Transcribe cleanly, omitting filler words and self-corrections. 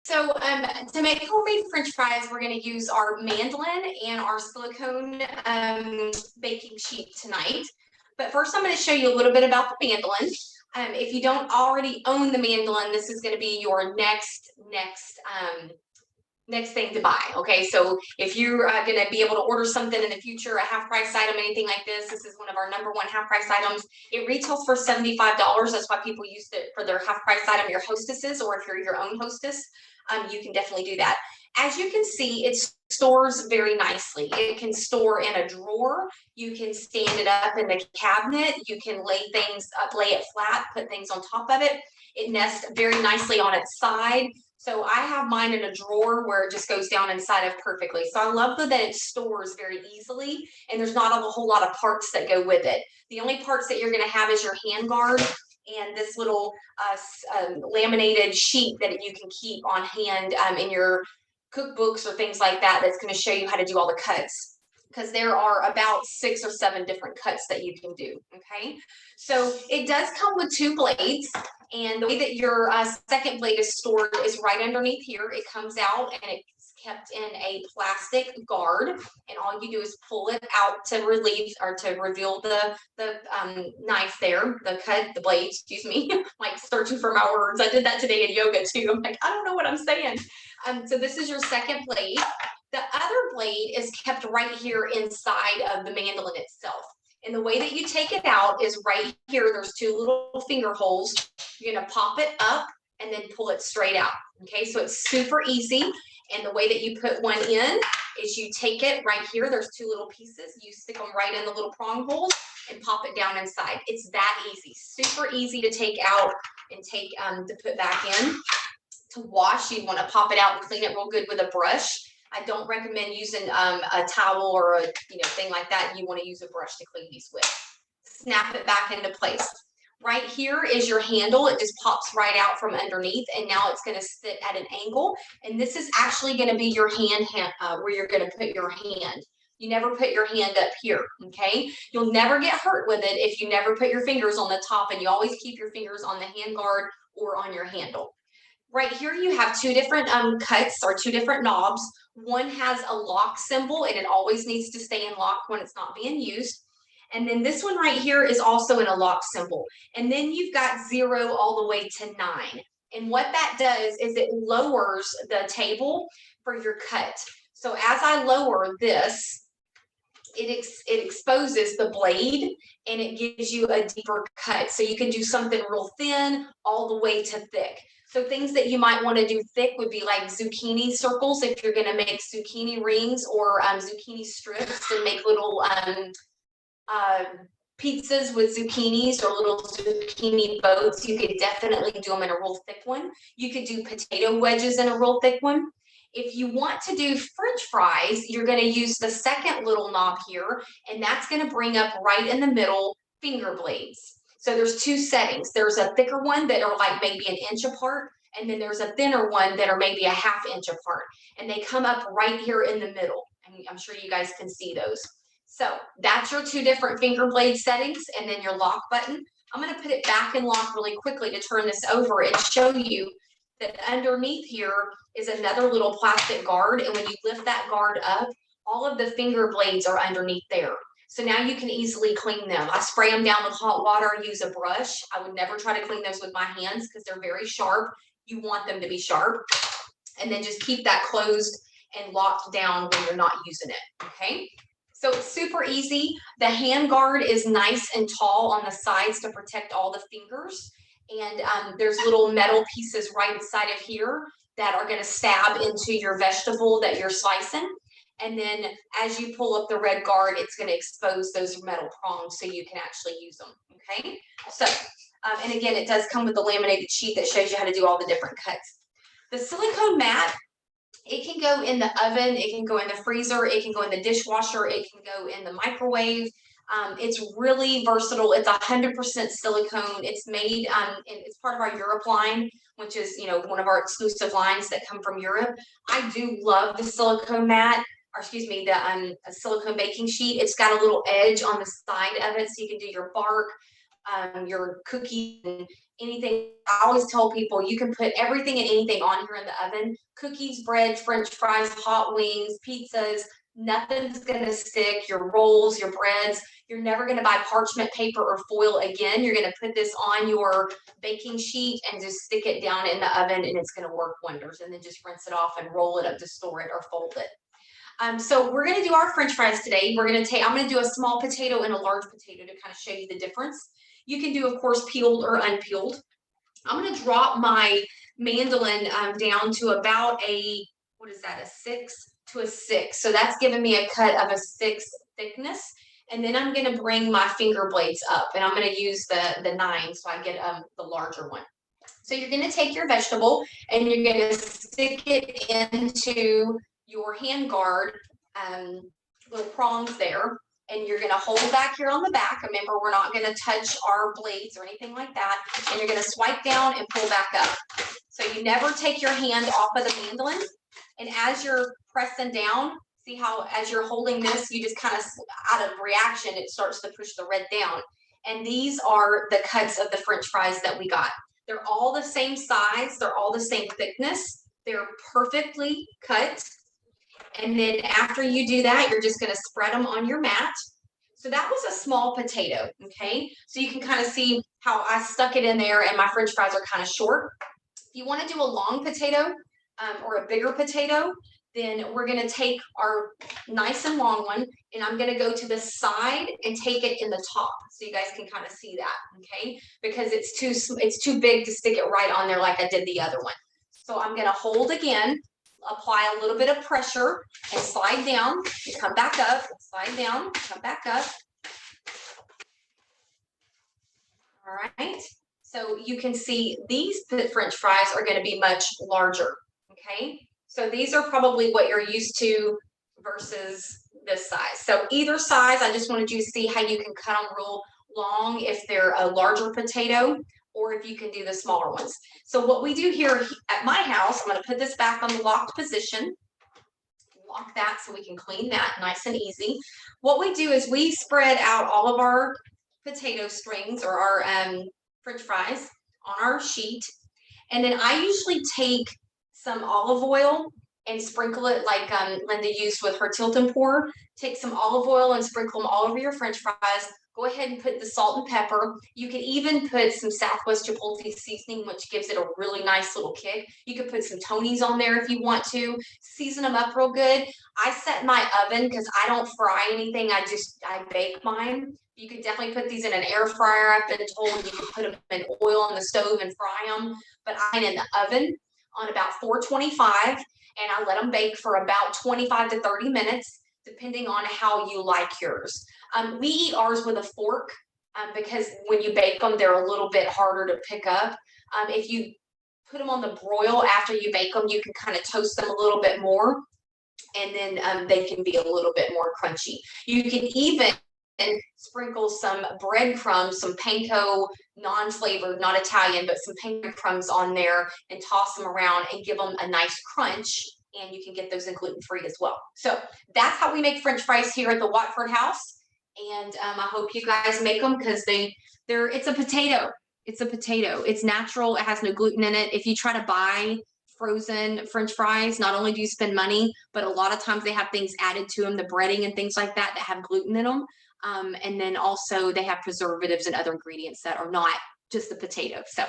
So to make homemade French fries, we're going to use our mandolin and our silicone baking sheet tonight. But first, I'm going to show you a little bit about the mandolin. If you don't already own the mandolin, this is going to be your next thing to buy. Okay, so if you're going to be able to order something in the future, a half price item, anything like this, this is one of our #1 half price items. It retails for $75. That's why people use it for their half price item, your hostesses, or if you're your own hostess, you can definitely do that. As you can see, it stores very nicely. It can store in a drawer. You can stand it up in the cabinet. You can lay things up, lay it flat, put things on top of it. It nests very nicely on its side. So I have mine in a drawer where it just goes down inside of perfectly. So I love that it stores very easily, and there's not a whole lot of parts that go with it. The only parts that you're going to have is your hand guard and this little laminated sheet that you can keep on hand in your cookbooks or things like that. That's going to show you how to do all the cuts, because there are about 6 or 7 different cuts that you can do. Okay, so it does come with 2 blades, and the way that your second blade is stored is right underneath here. It comes out and it's kept in a plastic guard, and all you do is pull it out to relieve or to reveal the knife there, the blade, excuse me. Like searching for my words. I did that today in yoga too. I'm like, I don't know what I'm saying. So this is your second blade. The other blade is kept right here inside of the mandolin itself. And the way that you take it out is right here. There's 2 little finger holes. You're going to pop it up and then pull it straight out. Okay, so it's super easy. And the way that you put one in is you take it right here. There's 2 little pieces. You stick them right in the little prong holes and pop it down inside. It's that easy. Super easy to take out and take to put back in. To wash, you want to pop it out and clean it real good with a brush. I don't recommend using a towel or a thing like that. You want to use a brush to clean these with. Snap it back into place. Right here is your handle. It just pops right out from underneath, and now it's going to sit at an angle. And this is actually going to be your hand where you're going to put your hand. You never put your hand up here, okay? You'll never get hurt with it if you never put your fingers on the top, and you always keep your fingers on the hand guard or on your handle. Right here you have 2 different cuts or 2 different knobs. One has a lock symbol, and it always needs to stay in lock when it's not being used. And then this one right here is also in a lock symbol. And then you've got 0 all the way to 9. And what that does is it lowers the table for your cut. So as I lower this, it exposes the blade, and it gives you a deeper cut. So you can do something real thin all the way to thick. So things that you might want to do thick would be like zucchini circles if you're going to make zucchini rings, or zucchini strips and make little pizzas with zucchinis or little zucchini boats. You could definitely do them in a real thick one. You could do potato wedges in a real thick one. If you want to do French fries, you're going to use the second little knob here, and that's going to bring up right in the middle finger blades. So there's 2 settings. There's a thicker one that are like maybe an inch apart, and then there's a thinner one that are maybe a ½ inch apart, and they come up right here in the middle. And I'm sure you guys can see those. So that's your 2 different finger blade settings, and then your lock button. I'm going to put it back in lock really quickly to turn this over and show you that underneath here is another little plastic guard, and when you lift that guard up, all of the finger blades are underneath there. So now you can easily clean them. I spray them down with hot water and use a brush. I would never try to clean those with my hands because they're very sharp. You want them to be sharp. And then just keep that closed and locked down when you're not using it, okay? So it's super easy. The hand guard is nice and tall on the sides to protect all the fingers. And there's little metal pieces right inside of here that are going to stab into your vegetable that you're slicing. And then as you pull up the red guard, it's going to expose those metal prongs so you can actually use them. Okay. So, and again, it does come with the laminated sheet that shows you how to do all the different cuts. The silicone mat, it can go in the oven, it can go in the freezer, it can go in the dishwasher, it can go in the microwave. It's really versatile. It's 100% silicone. It's made, and it's part of our Europe line, which is, one of our exclusive lines that come from Europe. I do love the silicone mat, or excuse me, the silicone baking sheet. It's got a little edge on the side of it, so you can do your bark. your cookies and anything. I always tell people you can put everything and anything on here in the oven. Cookies, bread, French fries, hot wings, pizzas, nothing's gonna stick. Your rolls, your breads, you're never gonna buy parchment paper or foil again. You're gonna put this on your baking sheet and just stick it down in the oven and it's gonna work wonders. And then just rinse it off and roll it up to store it or fold it. So we're gonna do our French fries today. I'm gonna do a small potato and a large potato to kind of show you the difference. You can do, of course, peeled or unpeeled. I'm gonna drop my mandolin down to about a, what is that, a 6 to a 6. So that's giving me a cut of a 6 thickness. And then I'm gonna bring my finger blades up and I'm gonna use the 9 so I get the larger one. So you're gonna take your vegetable and you're gonna stick it into your hand guard little prongs there, and you're gonna hold back here on the back. Remember, we're not gonna touch our blades or anything like that. And you're gonna swipe down and pull back up. So you never take your hand off of the mandolin. And as you're pressing down, see how as you're holding this, you just kind of, out of reaction, it starts to push the red down. And these are the cuts of the French fries that we got. They're all the same size. They're all the same thickness. They're perfectly cut. And then after you do that, you're just going to spread them on your mat. So that was a small potato, okay? So you can kind of see how I stuck it in there and my French fries are kind of short. If you want to do a long potato or a bigger potato, then we're going to take our nice and long one and I'm going to go to the side and take it in the top so you guys can kind of see that, okay? Because it's too big to stick it right on there like I did the other one. So I'm going to hold again, apply a little bit of pressure and slide down, you come back up, slide down, come back up. All right, so you can see these French fries are going to be much larger, okay? So these are probably what you're used to versus this size. So either size, I just wanted you to see how you can cut them real long if they're a larger potato, or if you can do the smaller ones. So what we do here at my house, I'm going to put this back on the locked position. Lock that so we can clean that nice and easy. What we do is we spread out all of our potato strings or our French fries on our sheet. And then I usually take some olive oil and sprinkle it like Linda used with her tilt and pour. Take some olive oil and sprinkle them all over your French fries. Go ahead and put the salt and pepper. You can even put some Southwest Chipotle seasoning, which gives it a really nice little kick. You could put some Tony's on there if you want to. Season them up real good. I set my oven because I don't fry anything. I bake mine. You could definitely put these in an air fryer. I've been told you can put them in oil on the stove and fry them. But I'm in the oven on about 425 and I let them bake for about 25 to 30 minutes, depending on how you like yours. We eat ours with a fork because when you bake them, they're a little bit harder to pick up. If you put them on the broil after you bake them, you can kind of toast them a little bit more and then they can be a little bit more crunchy. You can even sprinkle some breadcrumbs, some panko, non-flavored, not Italian, but some panko crumbs on there and toss them around and give them a nice crunch. And you can get those in gluten-free as well. So that's how we make French fries here at the Watford house. And I hope you guys make them because it's a potato. It's a potato. It's natural. It has no gluten in it. If you try to buy frozen French fries, not only do you spend money, but a lot of times they have things added to them, the breading and things like that have gluten in them. And then also they have preservatives and other ingredients that are not just the potato. So